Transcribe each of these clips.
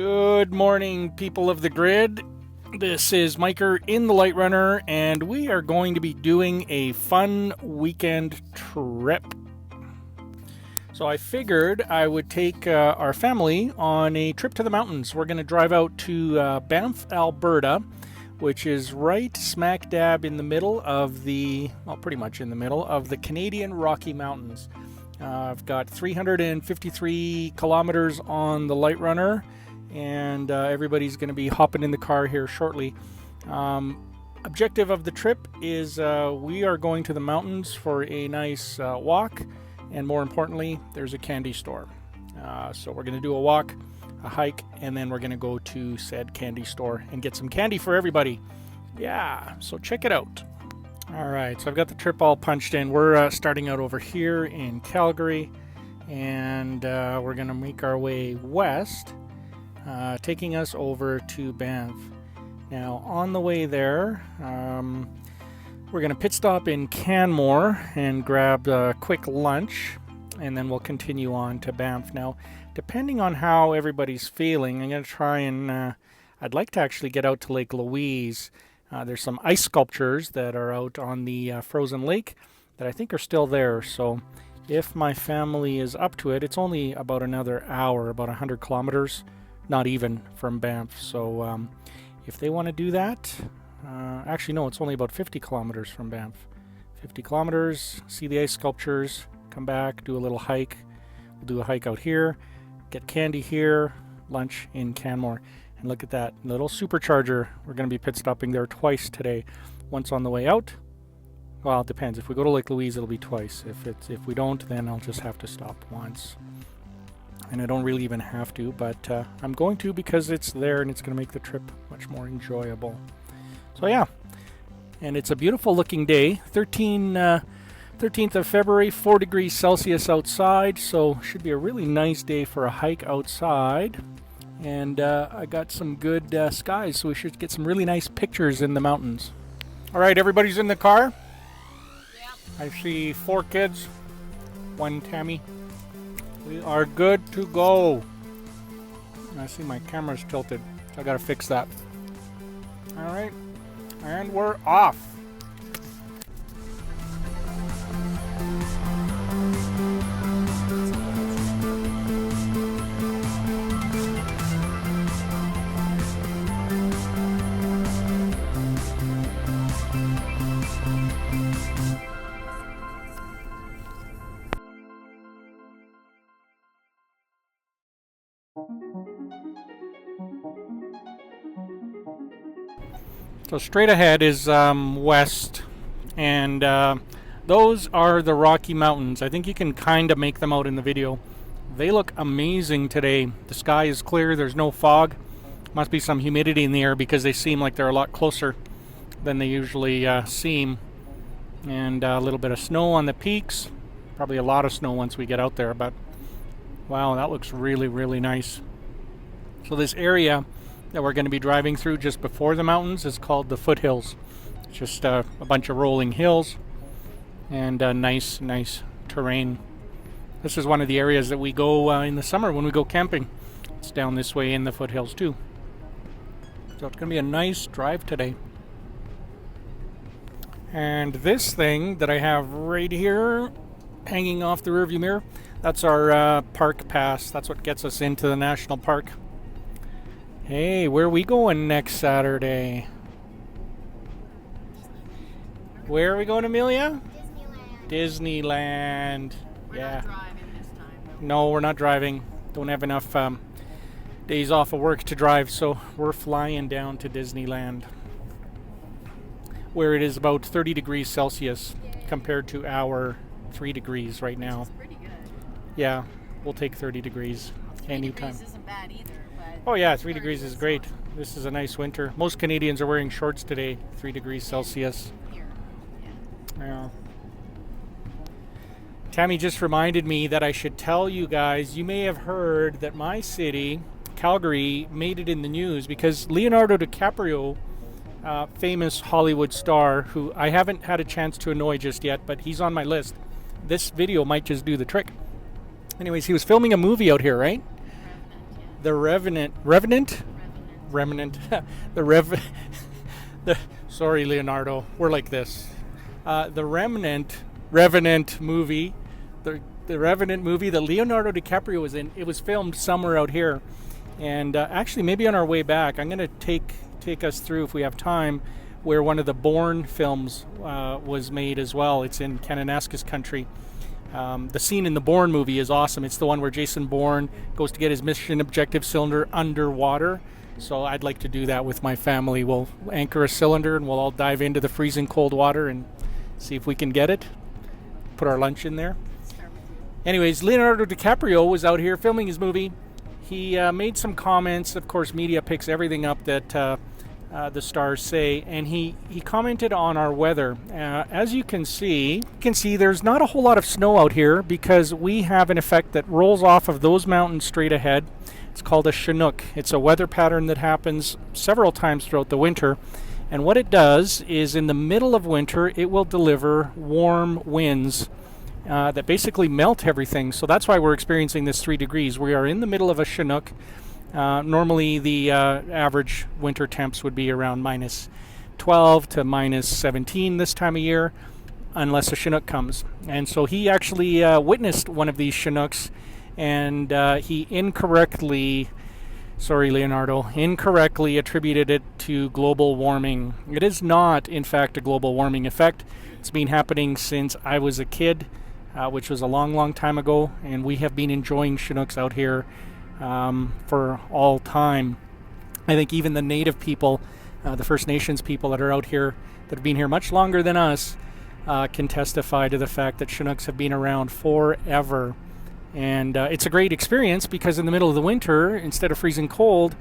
Good morning, people of the grid. This is Miker in the Light Runner, and we are going to be doing a fun weekend trip. So I figured I would take our family on a trip to the mountains. We're going to drive out to Banff, Alberta, which is right smack dab in the middle of pretty much in the middle of the Canadian Rocky Mountains. I've got 353 kilometers on the Light Runner, and everybody's going to be hopping in the car here shortly. Objective of the trip is we are going to the mountains for a nice walk, and more importantly, there's a candy store. So we're going to do a walk, a hike, and then we're going to go to said candy store and get some candy for everybody. Yeah, so check it out. Alright, so I've got the trip all punched in. We're starting out over here in Calgary, and we're going to make our way west, taking us over to Banff. Now, on the way there, we're going to pit stop in Canmore and grab a quick lunch, and then we'll continue on to Banff. Now, depending on how everybody's feeling, I'm going to try and I'd like to actually get out to Lake Louise. There's some ice sculptures that are out on the frozen lake that I think are still there. So if my family is up to it, it's only about another hour, about 100 kilometers, not even, from Banff. So if they want to do that, actually no, it's only about 50 kilometers from Banff. 50 kilometers, see the ice sculptures, come back, do a little hike. We'll do a hike out here, get candy here, lunch in Canmore. And look at that little supercharger. We're going to be pit stopping there twice today. Once on the way out. Well, it depends. If we go to Lake Louise, it'll be twice. If we don't, then I'll just have to stop once. And I don't really even have to, but I'm going to because it's there and it's going to make the trip much more enjoyable. So yeah, and it's a beautiful looking day. 13th of February, 4 degrees Celsius outside, so should be a really nice day for a hike outside. And I got some good skies, so we should get some really nice pictures in the mountains. All right, everybody's in the car? Yep. I see 4 kids, 1 Tammy. We are good to go. I see my camera's tilted. I gotta fix that. All right, and we're off. So straight ahead is west, and those are the Rocky Mountains. I think you can kind of make them out in the video. They look amazing today. The sky is clear, there's no fog. Must be some humidity in the air because they seem like they're a lot closer than they usually seem. And a little bit of snow on the peaks. Probably a lot of snow once we get out there, but wow, that looks really, really nice. So this area that we're going to be driving through just before the mountains is called the foothills. It's just a bunch of rolling hills and nice terrain. This is one of the areas that we go in the summer when we go camping. It's down this way in the foothills too. So it's going to be a nice drive today. And this thing that I have right here hanging off the rearview mirror, that's our park pass. That's what gets us into the national park. Hey, where are we going next Saturday? Where are we going, Amelia? Disneyland. We're not driving this time. No, we're not driving. Don't have enough days off of work to drive, so we're flying down to Disneyland, where it is about 30 degrees Celsius compared to our 3 degrees right now. Which is pretty good. Yeah, we'll take 30 degrees anytime. 3 degrees isn't bad either. Oh yeah, 3 degrees is great. This is a nice winter. Most Canadians are wearing shorts today, 3 degrees Celsius. Here. Yeah. Tammy just reminded me that I should tell you guys, you may have heard that my city, Calgary, made it in the news because Leonardo DiCaprio, famous Hollywood star, who I haven't had a chance to annoy just yet, but he's on my list. This video might just do the trick. Anyways, he was filming a movie out here, right? The Revenant. Remnant. Sorry, Leonardo. We're like this. The Revenant movie. The Revenant movie that Leonardo DiCaprio was in. It was filmed somewhere out here. And actually, maybe on our way back, I'm going to take us through, if we have time, where one of the Bourne films was made as well. It's in Kananaskis country. The scene in the Bourne movie is awesome. It's the one where Jason Bourne goes to get his mission objective cylinder underwater. So I'd like to do that with my family. We'll anchor a cylinder and we'll all dive into the freezing cold water and see if we can get it. Put our lunch in there. Anyways, Leonardo DiCaprio was out here filming his movie. He made some comments. Of course, media picks everything up that the stars say, and he commented on our weather. As you can see there's not a whole lot of snow out here because we have an effect that rolls off of those mountains straight ahead. It's called a Chinook. It's a weather pattern that happens several times throughout the winter, and what it does is in the middle of winter it will deliver warm winds that basically melt everything. So that's why we're experiencing this 3 degrees. We are in the middle of a Chinook. Normally the average winter temps would be around minus 12 to minus 17 this time of year, unless a Chinook comes. And so he actually witnessed one of these Chinooks, and he incorrectly attributed it to global warming. It is not, in fact, a global warming effect. It's been happening since I was a kid, which was a long, long time ago, and we have been enjoying Chinooks out here for all time. I think even the native people, the First Nations people that are out here, that have been here much longer than us, can testify to the fact that Chinooks have been around forever. And it's a great experience because in the middle of the winter, instead of freezing cold,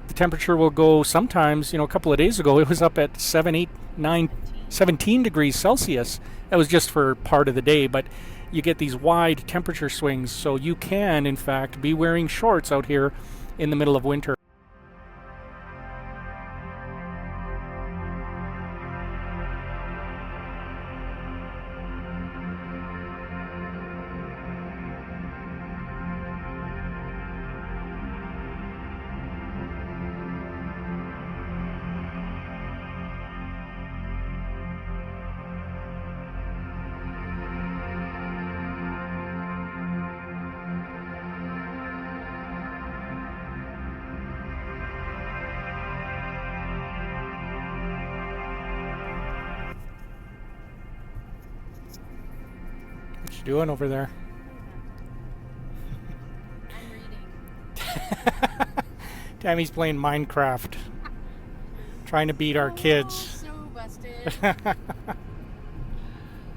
the temperature will go sometimes, a couple of days ago, it was up at 7, 8, 9, 17 degrees Celsius. That was just for part of the day, but you get these wide temperature swings, so you can, in fact, be wearing shorts out here in the middle of winter. What you doing over there? I'm reading. Tammy's playing Minecraft, trying to beat our kids. So busted. There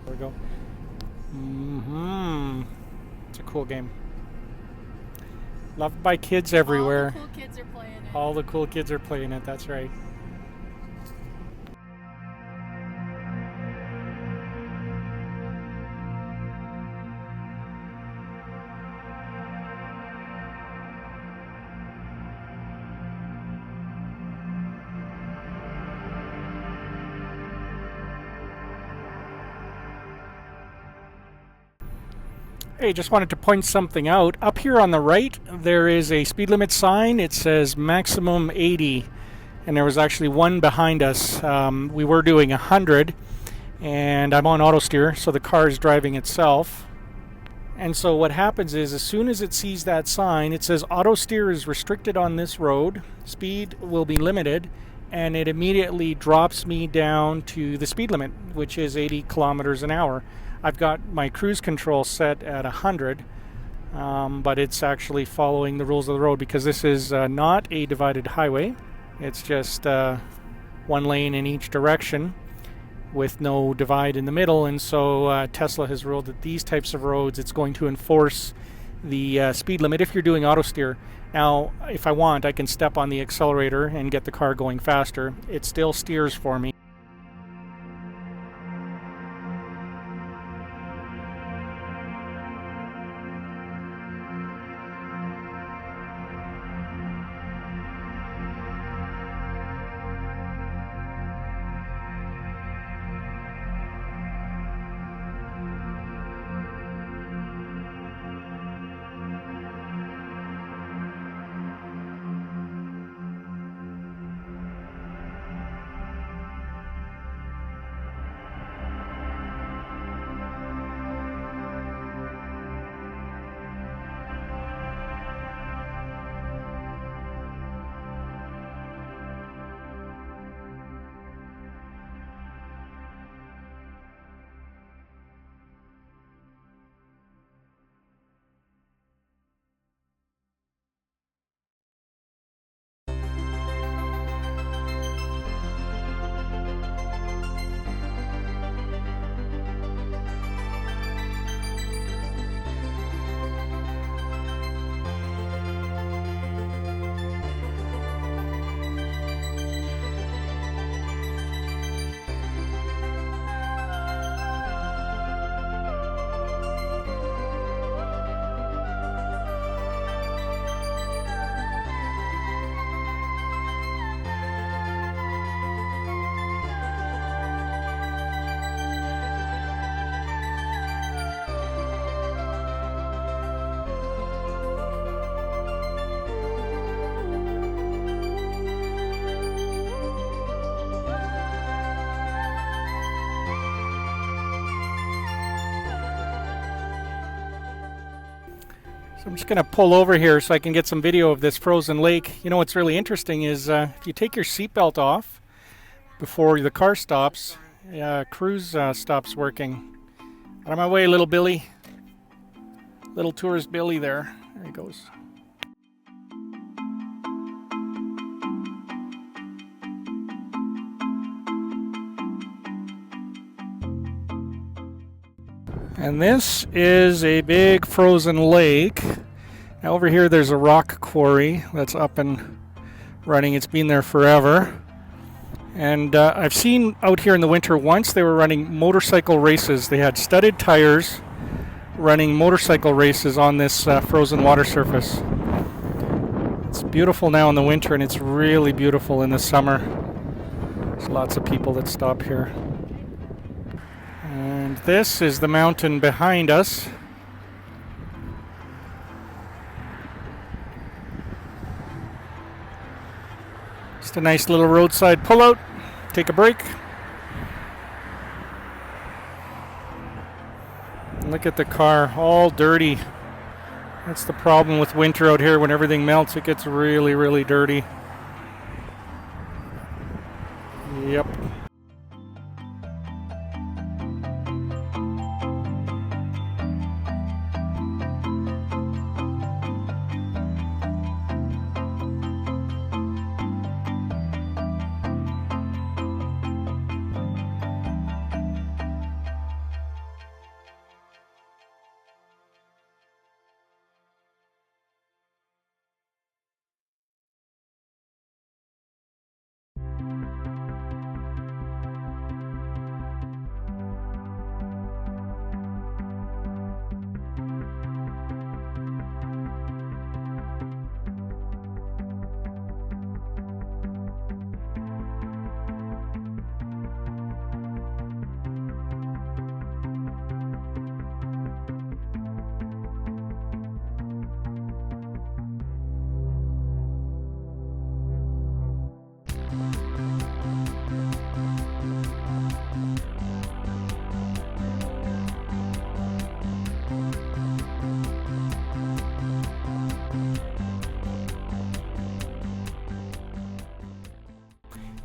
we go. It's a cool game. Loved by kids everywhere. All the cool kids are playing it. All the cool kids are playing it, that's right. Hey, just wanted to point something out. Up here on the right, there is a speed limit sign. It says maximum 80, and there was actually one behind us. We were doing 100, and I'm on autosteer, so the car is driving itself. And so what happens is, as soon as it sees that sign, it says autosteer is restricted on this road, speed will be limited, and it immediately drops me down to the speed limit, which is 80 kilometers an hour. I've got my cruise control set at 100, but it's actually following the rules of the road because this is not a divided highway. It's just one lane in each direction with no divide in the middle, and so Tesla has ruled that these types of roads, it's going to enforce the speed limit if you're doing auto steer. Now, if I want, I can step on the accelerator and get the car going faster. It still steers for me. So I'm just going to pull over here so I can get some video of this frozen lake. You know what's really interesting is if you take your seatbelt off before the car stops, cruise stops working. Out of my way, little Billy. Little tourist Billy there. There he goes. And this is a big frozen lake. Now over here there's a rock quarry that's up and running. It's been there forever. And I've seen out here in the winter once they were running motorcycle races. They had studded tires running motorcycle races on this frozen water surface. It's beautiful now in the winter and it's really beautiful in the summer. There's lots of people that stop here. And this is the mountain behind us. Just a nice little roadside pullout. Take a break. And look at the car, all dirty. That's the problem with winter out here. When everything melts, it gets really, really dirty. Yep.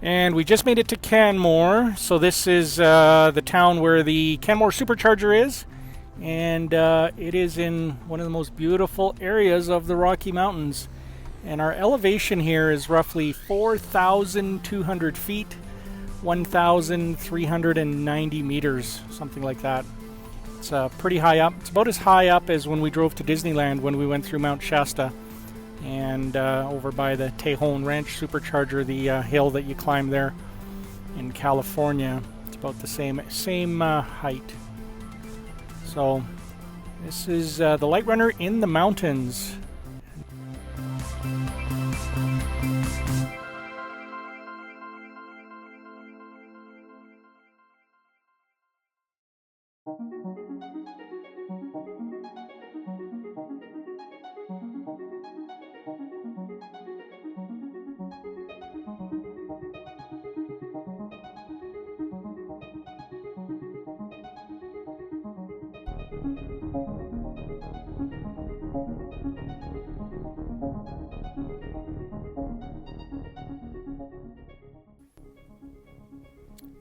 And we just made it to Canmore. So this is the town where the Canmore supercharger is. And it is in one of the most beautiful areas of the Rocky Mountains. And our elevation here is roughly 4,200 feet, 1,390 meters, something like that. It's pretty high up. It's about as high up as when we drove to Disneyland when we went through Mount Shasta. And over by the Tejon Ranch Supercharger, the hill that you climb there in California. It's about the same height. So this is the Light Runner in the mountains.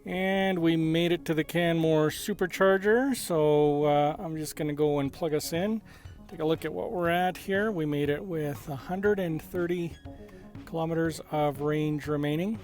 And we made it to the Canmore supercharger, so I'm just going to go and plug us in. Take a look at what we're at here. We made it with 130 kilometers of range remaining.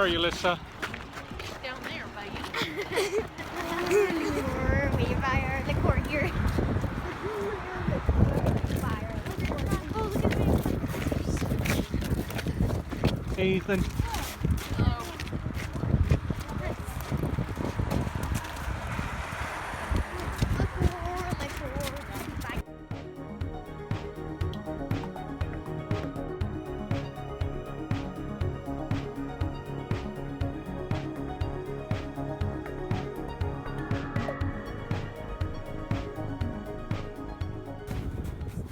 are you, Lissa? Down there by you. We by the court here. Hey, Ethan. Hello.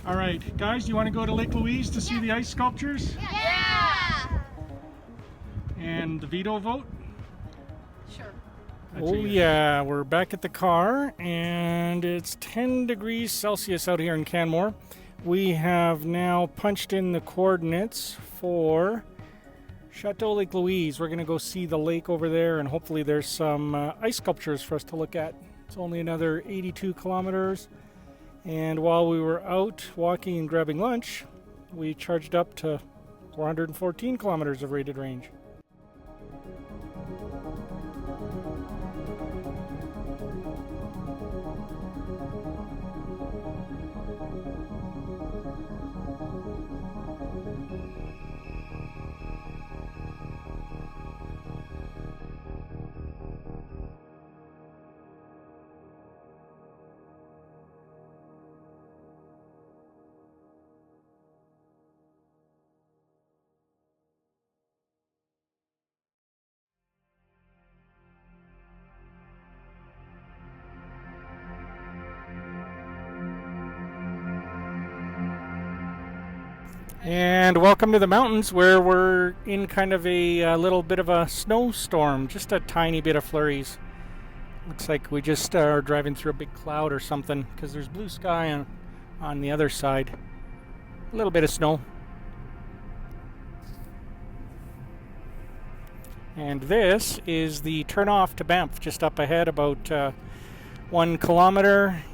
All right, guys, do you want to go to Lake Louise to see the ice sculptures? Yeah! And the veto vote? Sure. Oh yeah, we're back at the car, and it's 10 degrees Celsius out here in Canmore. We have now punched in the coordinates for Chateau Lake Louise. We're going to go see the lake over there, and hopefully there's some ice sculptures for us to look at. It's only another 82 kilometers. And while we were out walking and grabbing lunch, we charged up to 414 kilometers of rated range. And welcome to the mountains, where we're in kind of a little bit of a snowstorm, just a tiny bit of flurries. Looks like we just are driving through a big cloud or something, because there's blue sky on the other side. A little bit of snow. And this is the turnoff to Banff, just up ahead, about 1 kilometer.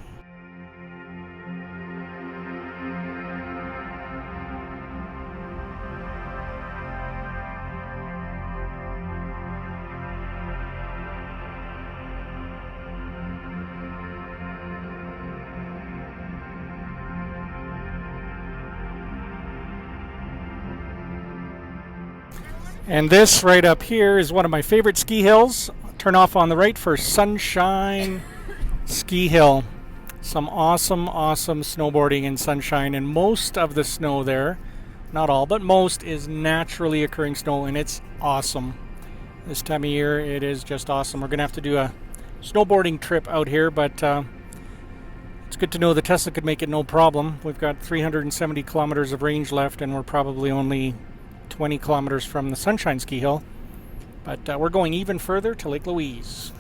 And this right up here is one of my favorite ski hills. Turn off on the right for Sunshine Ski Hill. Some awesome snowboarding in Sunshine, and most of the snow there, not all, but most, is naturally occurring snow, and it's awesome. This time of year, it is just awesome. We're going to have to do a snowboarding trip out here, but it's good to know the Tesla could make it no problem. We've got 370 kilometers of range left, and we're probably only 20 kilometers from the Sunshine Ski Hill, but we're going even further to Lake Louise.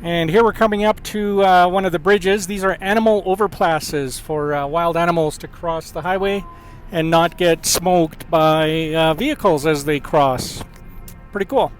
And here we're coming up to one of the bridges. These are animal overpasses for wild animals to cross the highway and not get smoked by vehicles as they cross. Pretty cool.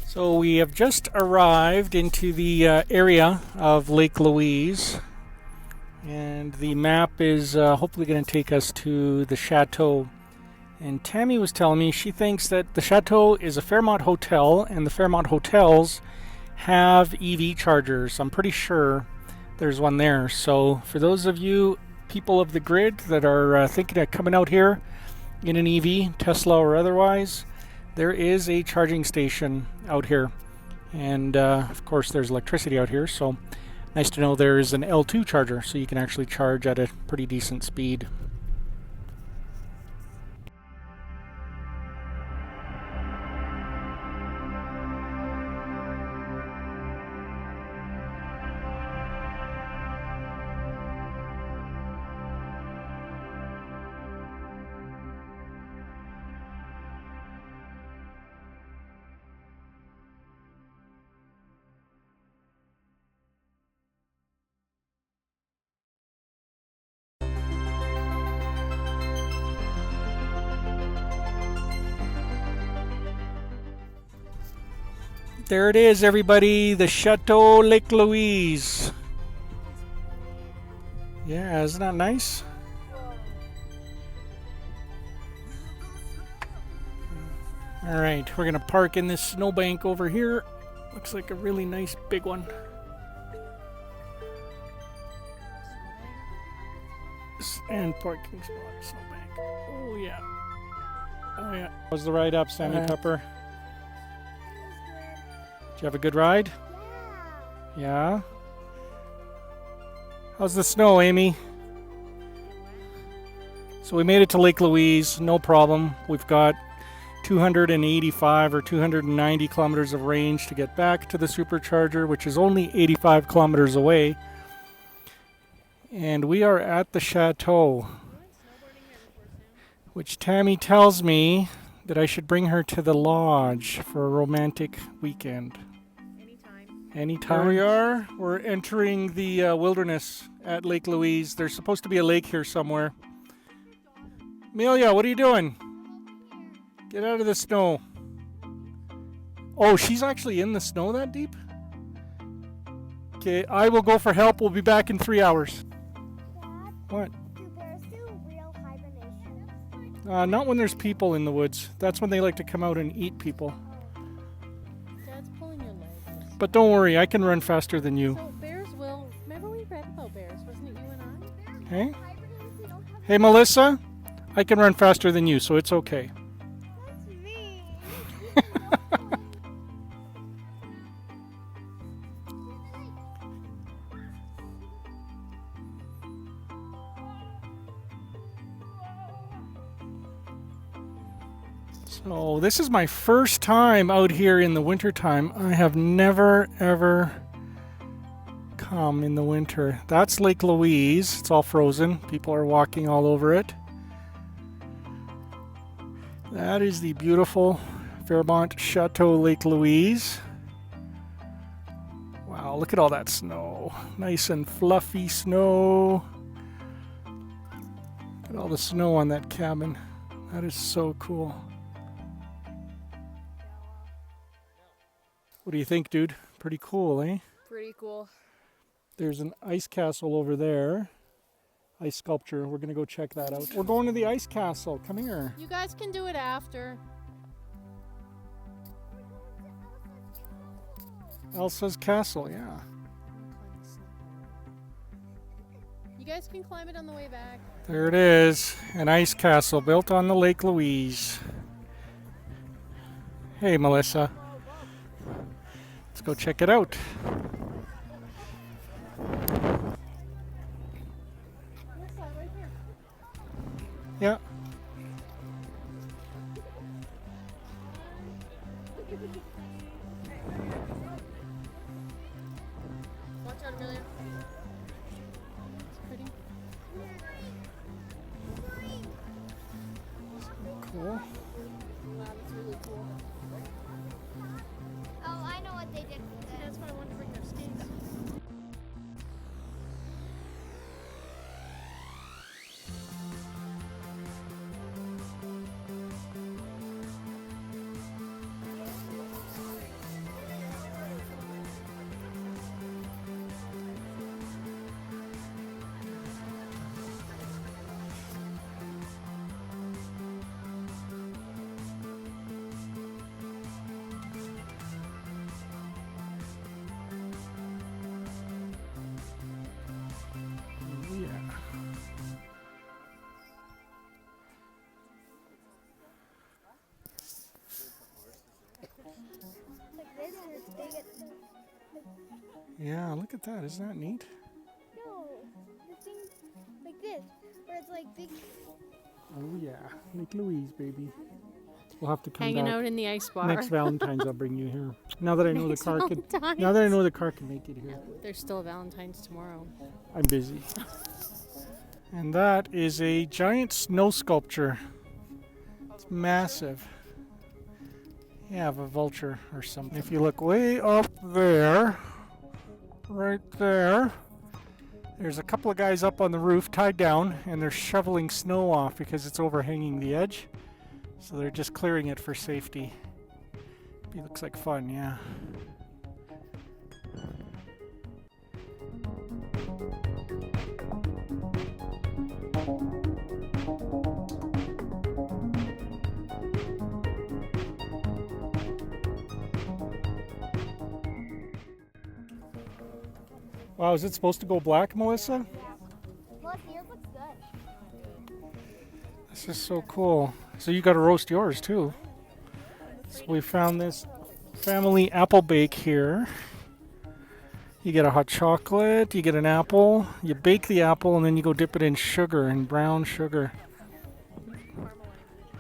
So we have just arrived into the area of Lake Louise, and the map is hopefully going to take us to the chateau. And Tammy was telling me she thinks that the chateau is a Fairmont hotel, and the Fairmont hotels have EV chargers. I'm pretty sure there's one there. So for those of you people of the grid that are thinking of coming out here, in an EV, Tesla or otherwise, there is a charging station out here. And of course there's electricity out here, so nice to know there is an L2 charger, so you can actually charge at a pretty decent speed. There it is, everybody, the Chateau Lake Louise. Yeah, isn't that nice? All right, we're gonna park in this snowbank over here. Looks like a really nice big one. And parking spot, snowbank. Oh yeah. Oh yeah. How's the ride up, Sandy Pepper? Did you have a good ride? Yeah. How's the snow, Amy? So we made it to Lake Louise, no problem. We've got 285 or 290 kilometers of range to get back to the supercharger, which is only 85 kilometers away. And we are at the chateau, which Tammy tells me that I should bring her to the lodge for a romantic weekend. Anytime. Here we are. We're entering the wilderness at Lake Louise. There's supposed to be a lake here somewhere. Amelia, what are you doing? Get out of the snow. Oh, she's actually in the snow that deep? Okay, I will go for help. We'll be back in 3 hours. What? Do bears do real hibernation? Not when there's people in the woods. That's when they like to come out and eat people. Dad's pulling your leg. But don't worry, I can run faster than you. So bears will... Remember we read about bears, wasn't it you and I? Hey? Hey, Melissa? I can run faster than you, so it's okay. That's me. So this is my first time out here in the wintertime. I have never, ever come in the winter. That's Lake Louise. It's all frozen. People are walking all over it. That is the beautiful Fairmont Chateau Lake Louise. Wow, look at all that snow. Nice and fluffy snow. Look at all the snow on that cabin. That is so cool. What do you think, dude? Pretty cool, eh? Pretty cool. There's an ice castle over there. Ice sculpture. We're going to go check that out. We're going to the ice castle. Come here. You guys can do it after. Elsa's castle, yeah. You guys can climb it on the way back. There it is. An ice castle built on the Lake Louise. Hey, Melissa. Let's go check it out. Yeah. Watch out, Amelia. It's pretty. Cool. Wow, that's really cool. Oh, I know what they did with this. That's why I wanted to bring their skates. Yeah, look at that. Isn't that neat? No, the thing like this, where it's like big. Oh yeah, Lake Louise, baby. We'll have to come Hanging back out in the ice bar. next Valentine's. I'll bring you here. Now that I know Next the car can. Valentine's. Now that I know the car can make it here. There's still a Valentine's tomorrow. I'm busy. And that is a giant snow sculpture. It's massive. Yeah, of a vulture or something. If you look way up there, right there, there's a couple of guys up on the roof tied down, and they're shoveling snow off because it's overhanging the edge. So they're just clearing it for safety. It looks like fun, yeah. Wow, is it supposed to go black, Melissa? Look, yours looks good. This is so cool. So you got to roast yours too. So we found this family apple bake here. You get a hot chocolate, you get an apple, you bake the apple, and then you go dip it in sugar, in brown sugar.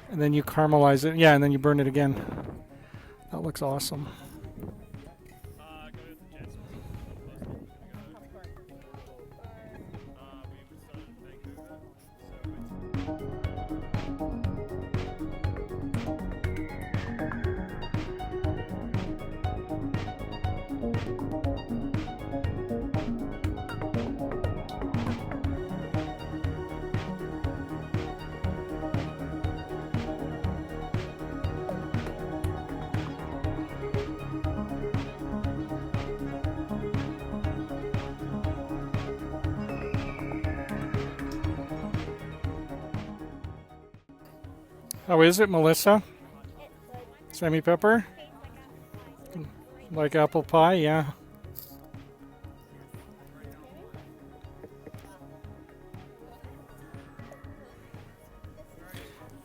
And then you caramelize it. Yeah, and then you burn it again. That looks awesome. How is it, Melissa? Sammy pepper? Like apple pie, yeah.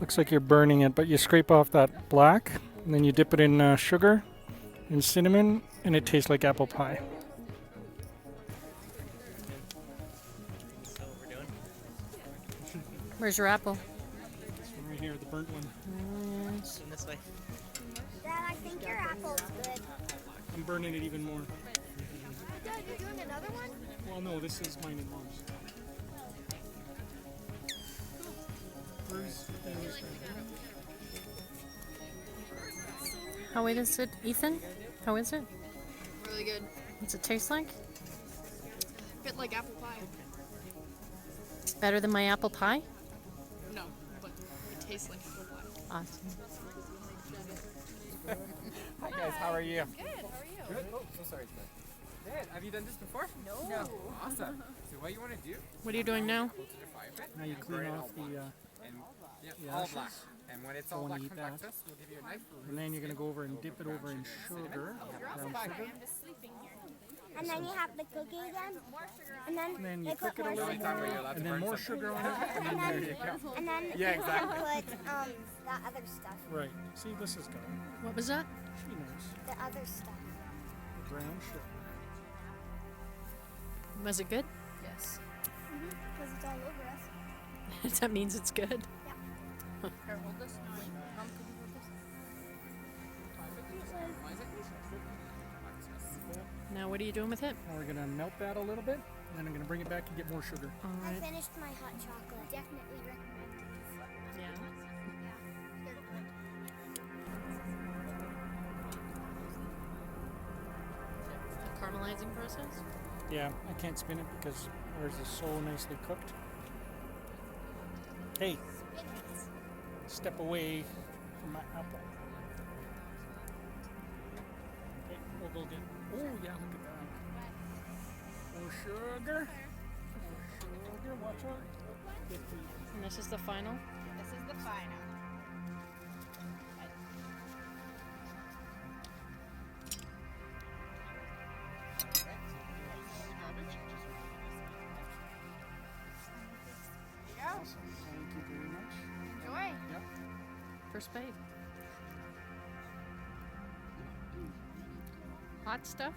Looks like you're burning it, but you scrape off that black, and then you dip it in sugar and cinnamon, and it tastes like apple pie. Where's your apple? This one right here, the burnt one. Yes. This way. Dad, I think your apple's good. I'm burning it even more. Dad, you're doing another one? Well, no, this is mine and mom's. How is it, Ethan? How is it? Really good. What's it taste like? Bit like apple pie. Better than my apple pie? No, but it tastes like apple pie. Awesome. Hi guys, how are you? Good, how are you? Good. Oh, so sorry. Dad, have you done this before? No. Awesome. So what you want to do? What are you doing now? Go to the fire pit. Now you and clean burn it off all black. the, And yeah, the all ashes. black. And when it's all wanna black, eat come back that. to us. We'll give you a knife. and then you're gonna go over and dip it over in sugar, brown sugar. And then you have the cookie again. And And then you they put cook it more over The only sugar time on where you're it. allowed to and then burn more something. sugar on it, and then there you go. And then Yeah, exactly. put that other stuff. Right. See, this is good. What was that? She knows. The other stuff. The brown sugar. Was it good? Yes. Because it's all over us. That means it's good. Here, hold this. Wait, Mom, could you hold this? Now what are you doing with it? Now we're gonna melt that a little bit, and then I'm gonna bring it back and get more sugar. All I right. finished my hot chocolate. Definitely recommend. Yeah. The caramelizing process? Yeah, I can't spin it because ours is so nicely cooked. Hey, step away from my apple. Okay, we'll go get. Oh yeah, look at that. More sugar. More sugar. Watch out. Get the- And this is the final? This is the final. Awesome. Thank you very much. Enjoy. Yep. First bite. Hot stuff?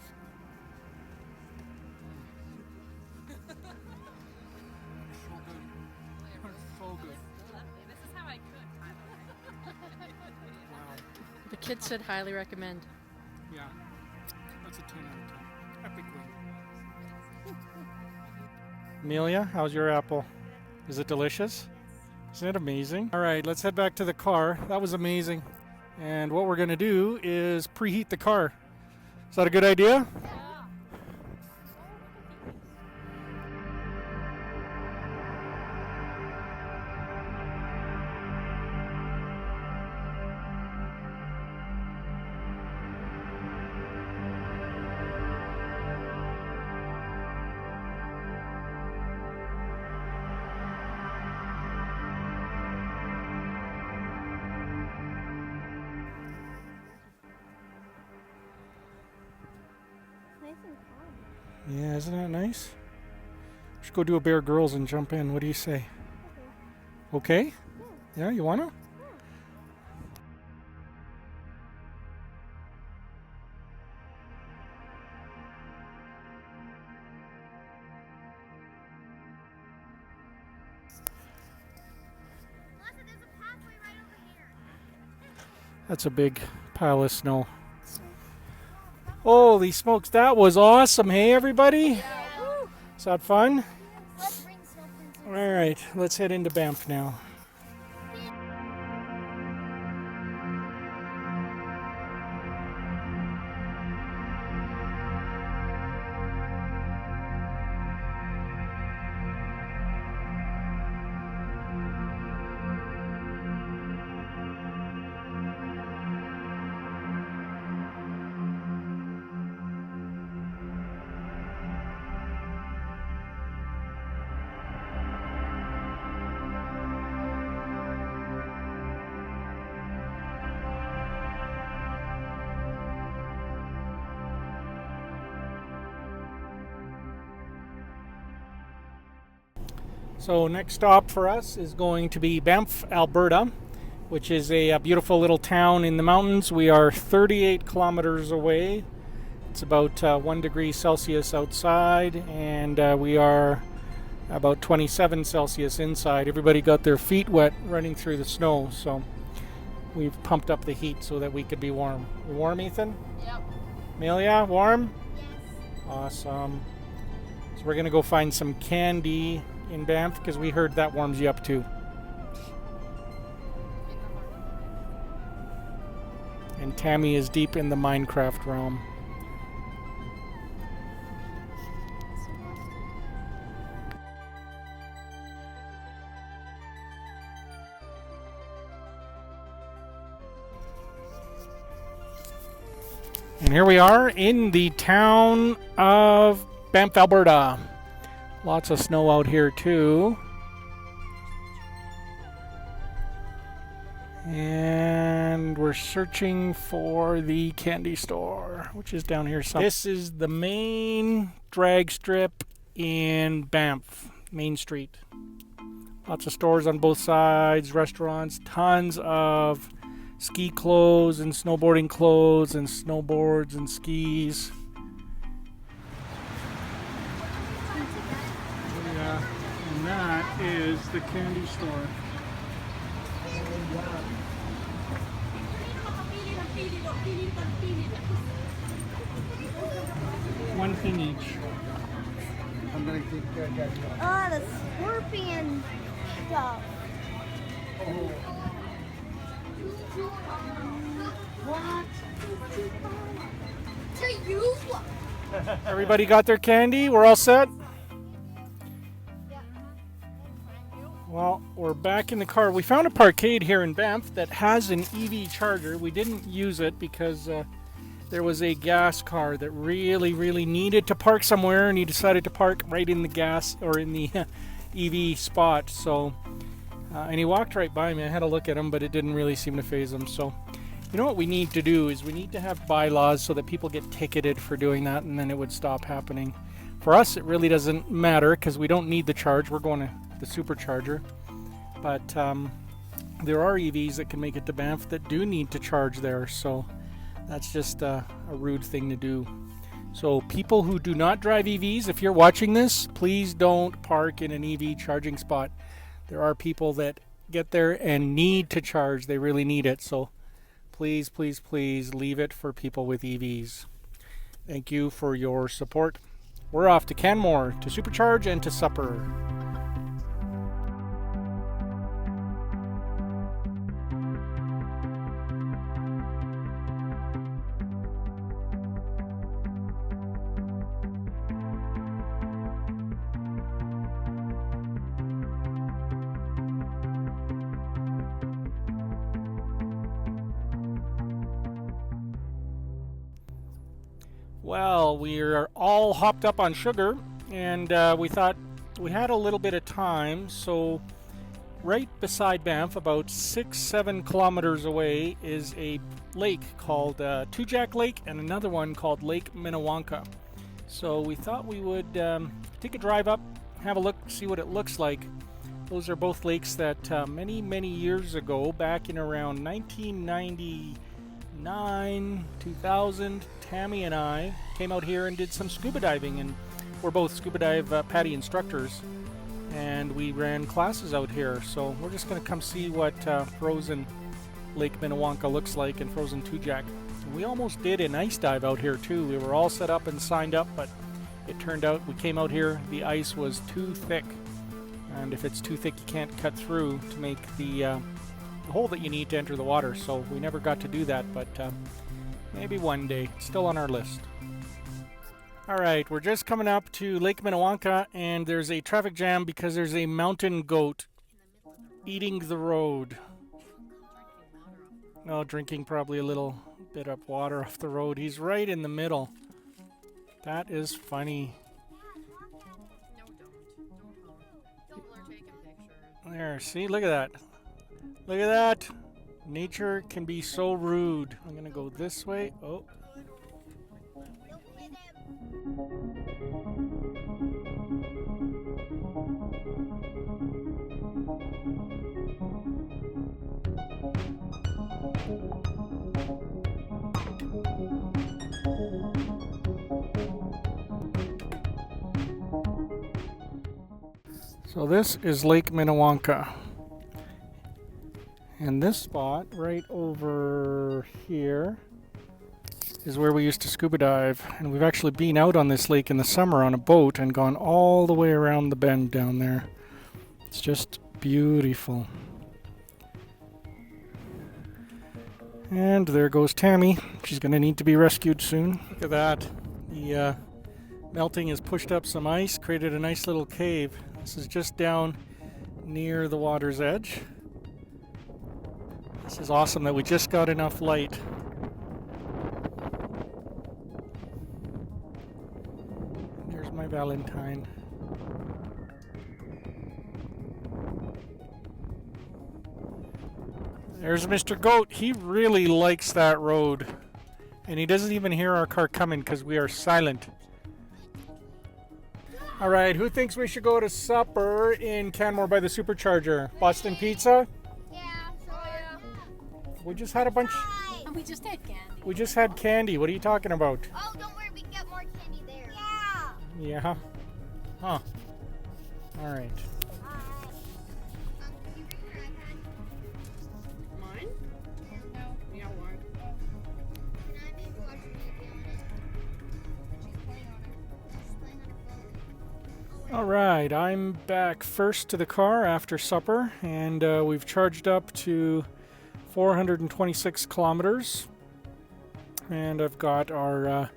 The kids said highly recommend. Yeah, that's a 10 out of 10. Epic win. Amelia, how's your apple? Is it delicious? Isn't it amazing? All right, let's head back to the car. That was amazing. And what we're going to do is preheat the car. Is that a good idea? Nice and calm. Yeah, isn't that nice? We should go do a Bear Girls and jump in. What do you say? Okay? Yeah, you wanna? Melissa, there's a pathway right over here. That's a big pile of snow. Holy smokes, that was awesome. Hey, everybody? Is that fun? Let's bring snow pencils. All right, let's head into Banff now. So next stop for us is going to be Banff, Alberta, which is a beautiful little town in the mountains. We are 38 kilometers away. It's about 1 degree Celsius outside, and we are about 27 Celsius inside. Everybody got their feet wet running through the snow, so we've pumped up the heat so that we could be warm. You warm, Ethan? Yep. Amelia, warm? Yes. Awesome. So we're going to go find some candy in Banff because we heard that warms you up too. And Tammy is deep in the Minecraft realm. And here we are in the town of Banff, Alberta. Lots of snow out here too. And we're searching for the candy store, which is down here somewhere. This is the main drag strip in Banff, Main Street. Lots of stores on both sides, restaurants, tons of ski clothes and snowboarding clothes and snowboards and skis. Yeah, and that is the candy store. One thing each. Oh, the scorpion stuff. What? To you? Everybody got their candy? We're all set? Well, we're back in the car. We found a parkade here in Banff that has an EV charger. We didn't use it because there was a gas car that really needed to park somewhere, and he decided to park right in the gas or in the EV spot. So, and he walked right by me. I had a look at him, but it didn't really seem to faze him. So, you know what we need to do is we need to have bylaws so that people get ticketed for doing that, and then it would stop happening. For us, it really doesn't matter because we don't need the charge. We're going to the supercharger. But there are EVs that can make it to Banff that do need to charge there. So that's just a rude thing to do. So people who do not drive EVs, if you're watching this, please don't park in an EV charging spot. There are people that get there and need to charge. They really need it. So please please, please, please leave it for people with EVs. Thank you for your support. We're off to Canmore to supercharge and to supper. Well, we are all hopped up on sugar, and we thought we had a little bit of time, so right beside Banff, about 6-7 kilometers away, is a lake called Tujak Lake and another one called Lake Minnewanka. So we thought we would take a drive up, have a look, see what it looks like. Those are both lakes that many, many years ago, back in around 1999, 2000, Tammy and I came out here and did some scuba diving, and we're both scuba dive PADI instructors, and we ran classes out here. So we're just going to come see what frozen Lake Minnewanka looks like in frozen Tujak. We almost did an ice dive out here too. We were all set up and signed up, but it turned out we came out here, the ice was too thick, and if it's too thick you can't cut through to make the hole that you need to enter the water. So we never got to do that, but maybe one day. It's still on our list. Alright, we're just coming up to Lake Minnewanka, and there's a traffic jam because there's a mountain goat eating the road. Oh, drinking probably a little bit of water off the road. He's right in the middle. That is funny. No, don't. People are taking pictures. There, see? Look at that. Look at that. Nature can be so rude. I'm gonna go this way. Oh. So this is Lake Minnewanka. And this spot right over here is where we used to scuba dive. And we've actually been out on this lake in the summer on a boat and gone all the way around the bend down there. It's just beautiful. And there goes Tammy. She's going to need to be rescued soon. Look at that. The melting has pushed up some ice, created a nice little cave. This is just down near the water's edge. This is awesome that we just got enough light. There's my Valentine. There's Mr. Goat. He really likes that road. And he doesn't even hear our car coming because we are silent. Alright, who thinks we should go to supper in Canmore by the Supercharger? Boston Pizza? Yeah, sure. We just had a bunch. And we just had candy. We just had candy. What are you talking about? Oh, don't worry, we can get more candy there. Yeah. Yeah. Huh. Alright. You bring your iPad? Mine? No. Yeah, one. Can I maybe watch a movie on it? She's playing on it. She's playing on her phone. Alright, I'm back first to the car after supper, and we've charged up to 426 kilometers. And I've got our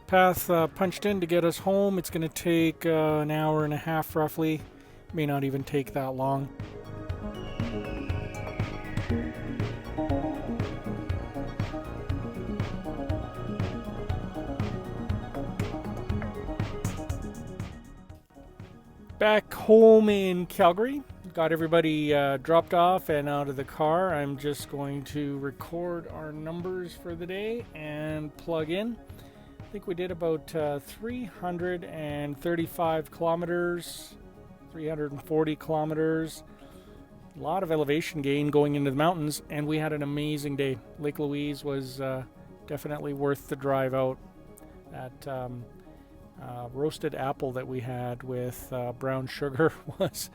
path punched in to get us home. It's going to take an hour and a half roughly. May not even take that long. Back home in Calgary, got everybody dropped off and out of the car. I'm just going to record our numbers for the day and plug in. I think we did about 335 kilometers, 340 kilometers. A lot of elevation gain going into the mountains, and we had an amazing day. Lake Louise was definitely worth the drive out. That roasted apple that we had with brown sugar was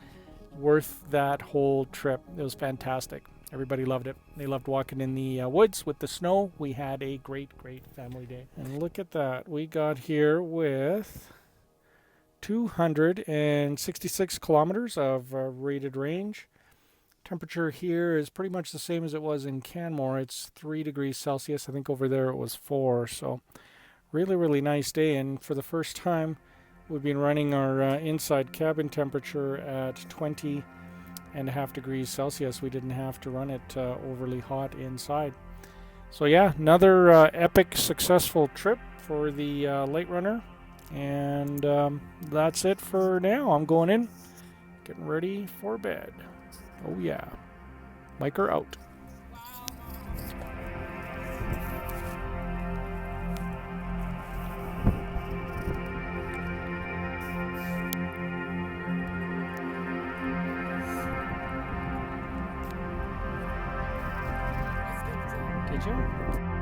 worth that whole trip. It was fantastic. Everybody loved it. They loved walking in the woods with the snow. We had a great family day. And look at that. We got here with 266 kilometers of rated range. Temperature here is pretty much the same as it was in Canmore. It's 3 degrees Celsius. I think over there it was 4. So really nice day. And for the first time, we've been running our inside cabin temperature at 20.5 degrees Celsius. We didn't have to run it overly hot inside. So yeah, another epic successful trip for the Light Runner. And that's it for now. I'm going in, getting ready for bed. Oh yeah. Miker out. Did you?